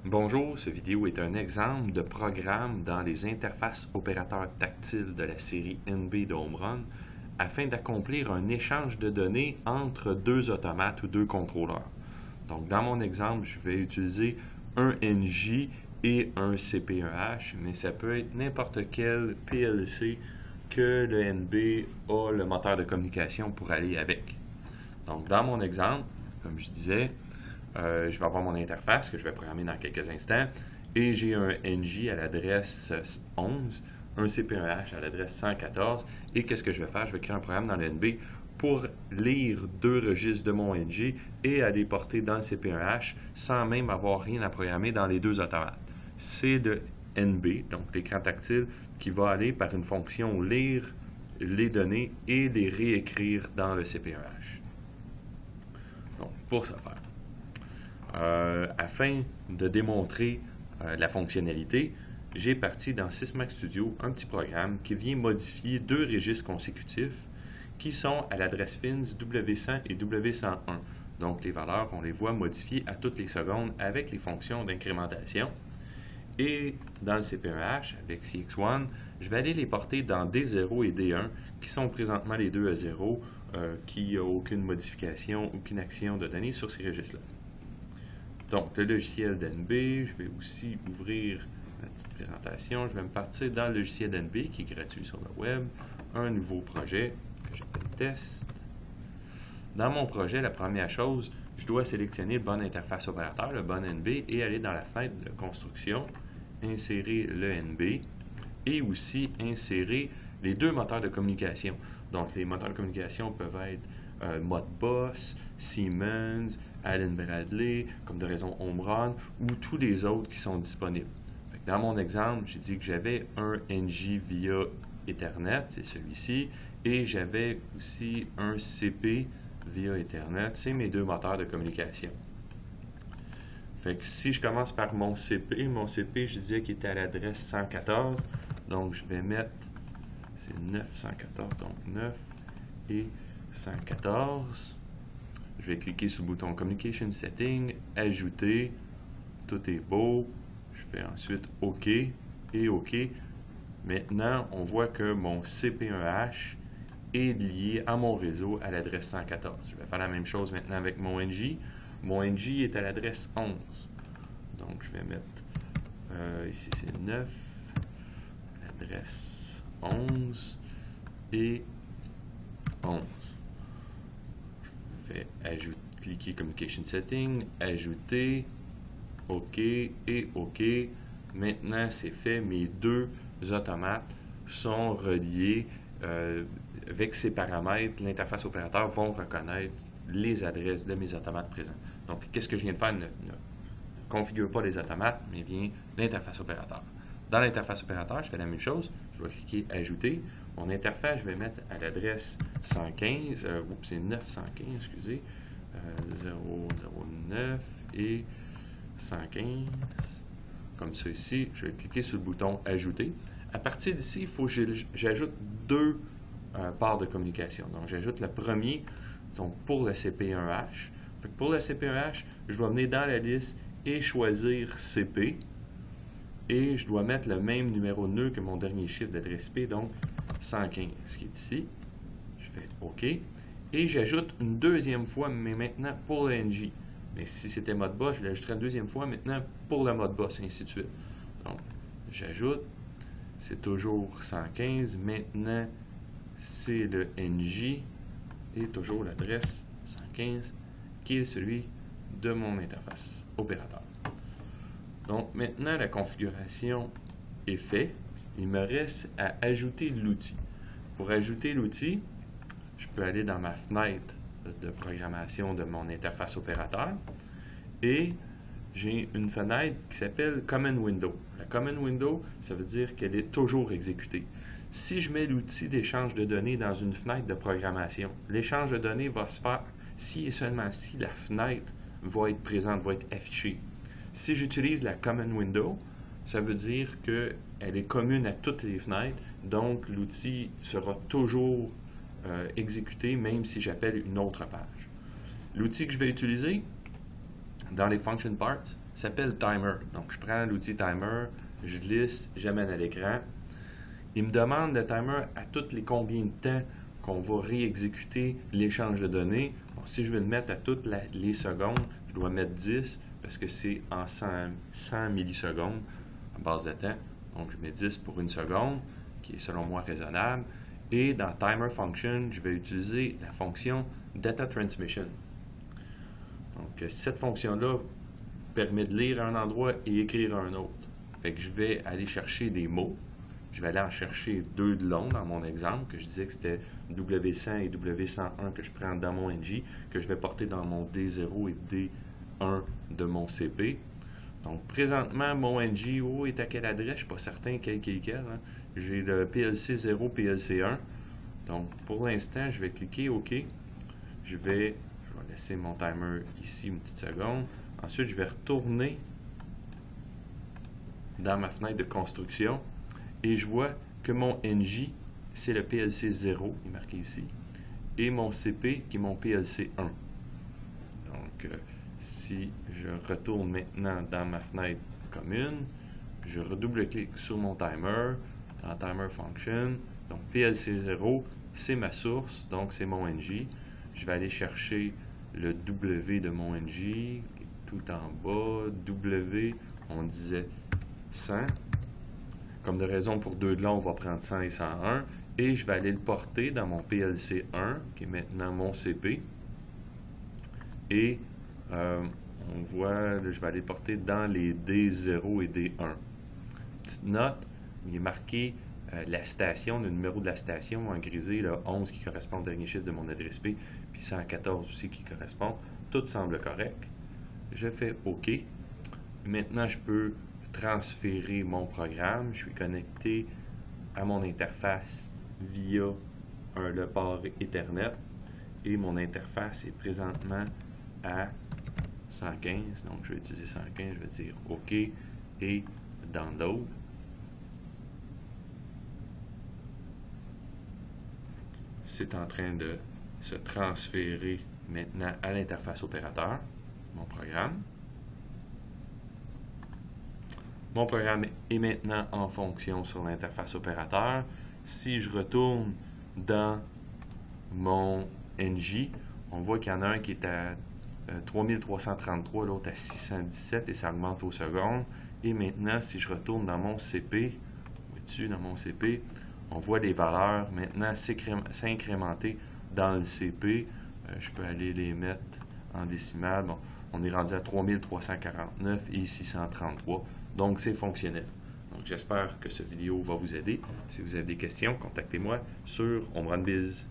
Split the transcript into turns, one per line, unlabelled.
Bonjour, cette vidéo est un exemple de programme dans les interfaces opérateurs tactiles de la série NB de Home Run afin d'accomplir un échange de données entre deux automates ou deux contrôleurs. Donc, dans mon exemple, je vais utiliser un NJ et un CP1H, mais ça peut être n'importe quel PLC que le NB a le moteur de communication pour aller avec. Donc, dans mon exemple, comme je disais, je vais avoir mon interface que je vais programmer dans quelques instants et j'ai un NJ à l'adresse 11, un CP1H à l'adresse 114 et qu'est-ce que je vais faire? Je vais créer un programme dans le NB pour lire deux registres de mon NJ et à les porter dans le CP1H sans même avoir rien à programmer dans les deux automates. C'est le NB, donc l'écran tactile, qui va aller par une fonction lire les données et les réécrire dans le CP1H. Donc, pour ce faire, afin de démontrer la fonctionnalité, j'ai parti dans Sysmax Studio un petit programme qui vient modifier deux registres consécutifs qui sont à l'adresse fins W100 et W101. Donc les valeurs, on les voit modifiées à toutes les secondes avec les fonctions d'incrémentation. Et dans le CP1H, avec CX1, je vais aller les porter dans D0 et D1, qui sont présentement les deux à 0, qui n'ont aucune modification, aucune action de données sur ces registres-là. Donc, le logiciel d'NB, je vais aussi ouvrir ma petite présentation. Je vais me partir dans le logiciel d'NB, qui est gratuit sur le web, un nouveau projet que j'appelle test. Dans mon projet, la première chose, je dois sélectionner le bon interface opérateur, le bon NB, et aller dans la fenêtre de construction, insérer le NB, et aussi insérer les deux moteurs de communication. Donc, les moteurs de communication peuvent être Modbus, Siemens, Allen Bradley, comme de raison Home Run, ou tous les autres qui sont disponibles. Dans mon exemple, j'ai dit que j'avais un NJ via Ethernet, c'est celui-ci, et j'avais aussi un CP via Ethernet, c'est mes deux moteurs de communication. Fait que si je commence par mon CP, je disais qu'il était à l'adresse 114, donc je vais mettre, c'est 914, donc 9 et 114. Je vais cliquer sur le bouton Communication Setting, ajouter, tout est beau. Je fais ensuite OK et OK. Maintenant, on voit que mon CP1H est lié à mon réseau à l'adresse 114. Je vais faire la même chose maintenant avec mon NJ. Mon NJ est à l'adresse 11. Donc, je vais mettre, ici c'est 9, l'adresse 11 et 11. Je vais ajouter, cliquer Communication Setting, ajouter, OK et OK. Maintenant, c'est fait. Mes deux automates sont reliés avec ces paramètres. L'interface opérateur va reconnaître les adresses de mes automates présents. Donc, qu'est-ce que je viens de faire? Ne configure pas les automates, mais bien l'interface opérateur. Dans l'interface opérateur, je fais la même chose. Je vais cliquer Ajouter. Mon interface, je vais mettre à l'adresse 115, c'est 915, excusez, 009 et 115. Comme ça ici, je vais cliquer sur le bouton Ajouter. À partir d'ici, il faut que j'ajoute deux ports de communication. Donc, j'ajoute le premier, donc pour le CP1H. Pour le CP1H, je dois venir dans la liste et choisir CP. Et je dois mettre le même numéro de nœud que mon dernier chiffre d'adresse IP, donc 115, qui est ici. Je fais OK. Et j'ajoute une deuxième fois, mais maintenant pour le NJ. Mais si c'était Modbus, je l'ajouterai une deuxième fois maintenant pour le Modbus, ainsi de suite. Donc, j'ajoute, c'est toujours 115. Maintenant, c'est le NJ et toujours l'adresse 115, qui est celui de mon interface opérateur. Donc, maintenant, la configuration est faite. Il me reste à ajouter l'outil. Pour ajouter l'outil, je peux aller dans ma fenêtre de programmation de mon interface opérateur et j'ai une fenêtre qui s'appelle Command Window. La Command Window, ça veut dire qu'elle est toujours exécutée. Si je mets l'outil d'échange de données dans une fenêtre de programmation, l'échange de données va se faire si et seulement si la fenêtre va être présente, va être affichée. Si j'utilise la Command Window, ça veut dire qu'elle est commune à toutes les fenêtres, donc l'outil sera toujours exécuté même si j'appelle une autre page. L'outil que je vais utiliser dans les function parts, s'appelle Timer. Donc, je prends l'outil Timer, je glisse, j'amène à l'écran. Il me demande le timer à toutes les combien de temps qu'on va réexécuter l'échange de données. Bon, si je veux le mettre à toutes les secondes, je dois mettre 10 parce que c'est en 100 millisecondes en base de temps. Donc, je mets 10 pour une seconde, qui est selon moi raisonnable. Et dans Timer Function, je vais utiliser la fonction Data Transmission. Donc, cette fonction-là permet de lire à un endroit et écrire à un autre. Fait que je vais aller chercher des mots. Je vais aller en chercher 2 de long dans mon exemple, que je disais que c'était W100 et W101 que je prends dans mon NG, que je vais porter dans mon D0 et D1 de mon CP. Donc, présentement, mon NG est à quelle adresse? Je ne suis pas certain quel est quel. Hein? J'ai le PLC 0, PLC 1. Donc, pour l'instant, je vais cliquer OK. Je vais laisser mon timer ici une petite seconde. Ensuite, je vais retourner dans ma fenêtre de construction. Et je vois que mon NJ, c'est le PLC 0, il est marqué ici, et mon CP, qui est mon PLC 1. Donc, si je retourne maintenant dans ma fenêtre commune, je redouble-clique sur mon timer, dans Timer Function, donc PLC 0, c'est ma source, donc c'est mon NJ. Je vais aller chercher le W de mon NJ, tout en bas, W, on disait 100. Comme de raison pour 2 de long, on va prendre 100 et 101. Et je vais aller le porter dans mon PLC 1, qui est maintenant mon CP. Et on voit, là, je vais aller le porter dans les D0 et D1. Petite note, il est marqué la station, le numéro de la station en grisé, le 11 qui correspond au dernier chiffre de mon adresse IP, puis 114 aussi qui correspond. Tout semble correct. Je fais OK. Maintenant, je peux transférer mon programme. Je suis connecté à mon interface via le port Ethernet et mon interface est présentement à 115. Donc, je vais utiliser 115. Je vais dire OK et Download. C'est en train de se transférer maintenant à l'interface opérateur, mon programme. Mon programme est maintenant en fonction sur l'interface opérateur. Si je retourne dans mon NJ, on voit qu'il y en a un qui est à 3333, l'autre à 617 et ça augmente aux secondes. Et maintenant, si je retourne dans mon CP, dans mon CP, on voit les valeurs maintenant s'incrémenter dans le CP. Je peux aller les mettre en décimales. Bon, on est rendu à 3349 et 633. Donc, c'est fonctionnel. Donc, j'espère que cette vidéo va vous aider. Si vous avez des questions, contactez-moi sur OmronBiz.